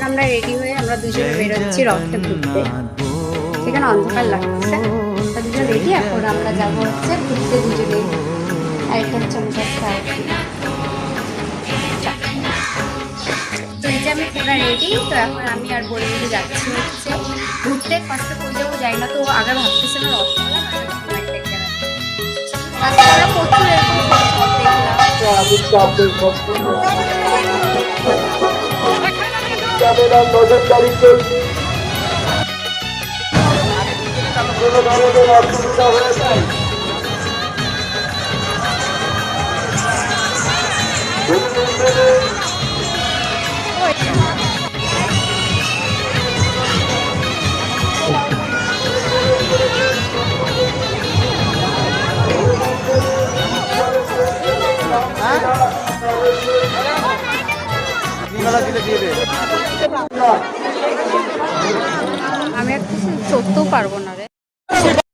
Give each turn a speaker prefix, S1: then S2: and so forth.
S1: আমরা রেডি হয়ে আমরা দুজনে বেরোচ্ছি রথটা ঘুরতে। সেখানে অন্ধকার লাগছে, তা দুজন রেডি। এখন আমরা যাবো হচ্ছে ঘুরতে দুজনে। আর এটা হচ্ছে আমাদের সাথী। তো এই যে আমি পুরো রেডি। তো এখন আমি আর বলে মিলে যাচ্ছি হচ্ছে ঘুরতে। ফার্স্টে কই যাবো যাই না, তো আগে ভাবতেছিল রথতলা কোনো একটা জায়গায়। তাছাড়া প্রচুর এরকম সব দেখলাম।
S2: নজরদারি চলছে, কোনো ধরনের অসুবিধা হয়ে যায়।
S1: আমি আর কিছু চড়তেও পারবো না রে।